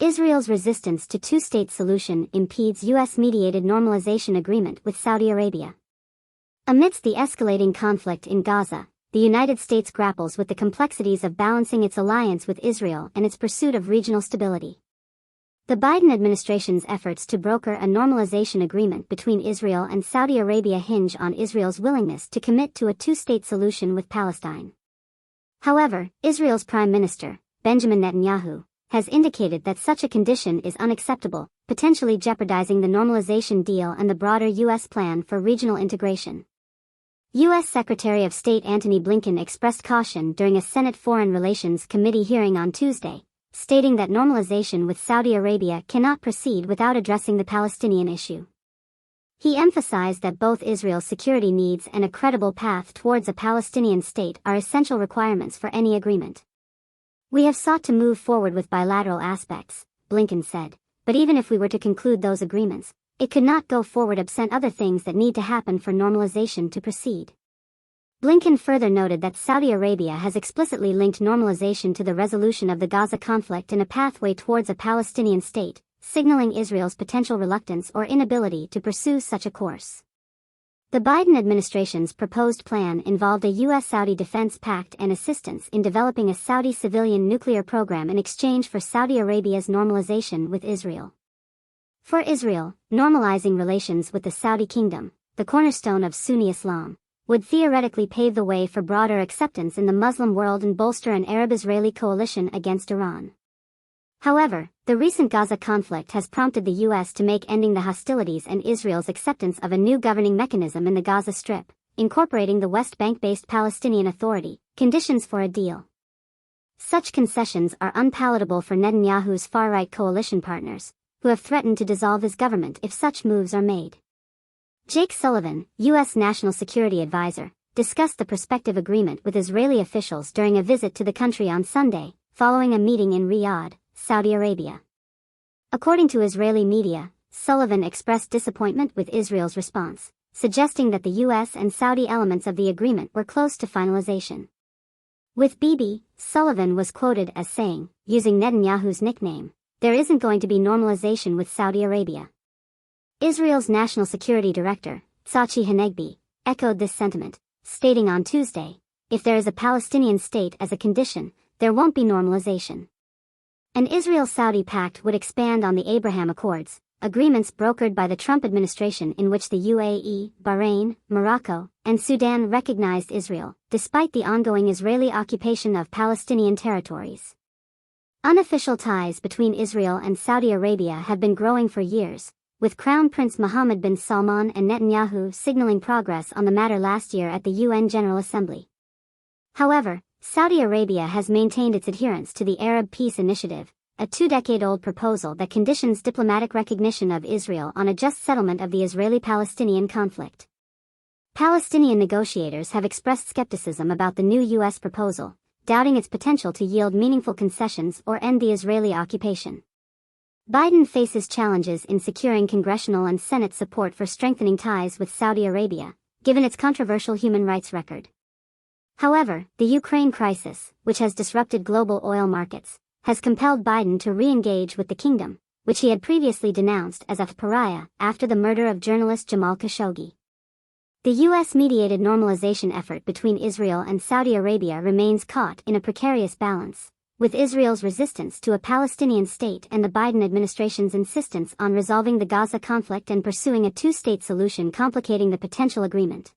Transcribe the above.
Israel's resistance to two-state solution impedes U.S.-mediated normalization agreement with Saudi Arabia. Amidst the escalating conflict in Gaza, the United States grapples with the complexities of balancing its alliance with Israel and its pursuit of regional stability. The Biden administration's efforts to broker a normalization agreement between Israel and Saudi Arabia hinge on Israel's willingness to commit to a two-state solution with Palestine. However, Israel's Prime Minister, Benjamin Netanyahu, has indicated that such a condition is unacceptable, potentially jeopardizing the normalization deal and the broader U.S. plan for regional integration. U.S. Secretary of State Antony Blinken expressed caution during a Senate Foreign Relations Committee hearing on Tuesday, stating that normalization with Saudi Arabia cannot proceed without addressing the Palestinian issue. He emphasized that both Israel's security needs and a credible path towards a Palestinian state are essential requirements for any agreement. "We have sought to move forward with bilateral aspects," Blinken said, "but even if we were to conclude those agreements, it could not go forward absent other things that need to happen for normalization to proceed." Blinken further noted that Saudi Arabia has explicitly linked normalization to the resolution of the Gaza conflict and a pathway towards a Palestinian state, signaling Israel's potential reluctance or inability to pursue such a course. The Biden administration's proposed plan involved a U.S.-Saudi defense pact and assistance in developing a Saudi civilian nuclear program in exchange for Saudi Arabia's normalization with Israel. For Israel, normalizing relations with the Saudi kingdom, the cornerstone of Sunni Islam, would theoretically pave the way for broader acceptance in the Muslim world and bolster an Arab-Israeli coalition against Iran. However, the recent Gaza conflict has prompted the U.S. to make ending the hostilities and Israel's acceptance of a new governing mechanism in the Gaza Strip, incorporating the West Bank-based Palestinian Authority, conditions for a deal. Such concessions are unpalatable for Netanyahu's far-right coalition partners, who have threatened to dissolve his government if such moves are made. Jake Sullivan, U.S. National Security Advisor, discussed the prospective agreement with Israeli officials during a visit to the country on Sunday, following a meeting in Riyadh, Saudi Arabia. According to Israeli media, Sullivan expressed disappointment with Israel's response, suggesting that the U.S. and Saudi elements of the agreement were close to finalization. With Bibi, Sullivan was quoted as saying, using Netanyahu's nickname, "There isn't going to be normalization with Saudi Arabia." Israel's National Security Director, Tzachi Hanegbi, echoed this sentiment, stating on Tuesday, "If there is a Palestinian state as a condition, there won't be normalization." An Israel-Saudi pact would expand on the Abraham Accords, agreements brokered by the Trump administration in which the UAE, Bahrain, Morocco, and Sudan recognized Israel, despite the ongoing Israeli occupation of Palestinian territories. Unofficial ties between Israel and Saudi Arabia have been growing for years, with Crown Prince Mohammed bin Salman and Netanyahu signaling progress on the matter last year at the UN General Assembly. However, Saudi Arabia has maintained its adherence to the Arab Peace Initiative, a two-decade-old proposal that conditions diplomatic recognition of Israel on a just settlement of the Israeli-Palestinian conflict. Palestinian negotiators have expressed skepticism about the new U.S. proposal, doubting its potential to yield meaningful concessions or end the Israeli occupation. Biden faces challenges in securing congressional and Senate support for strengthening ties with Saudi Arabia, given its controversial human rights record. However, the Ukraine crisis, which has disrupted global oil markets, has compelled Biden to re-engage with the kingdom, which he had previously denounced as a pariah after the murder of journalist Jamal Khashoggi. The U.S.-mediated normalization effort between Israel and Saudi Arabia remains caught in a precarious balance, with Israel's resistance to a Palestinian state and the Biden administration's insistence on resolving the Gaza conflict and pursuing a two-state solution complicating the potential agreement.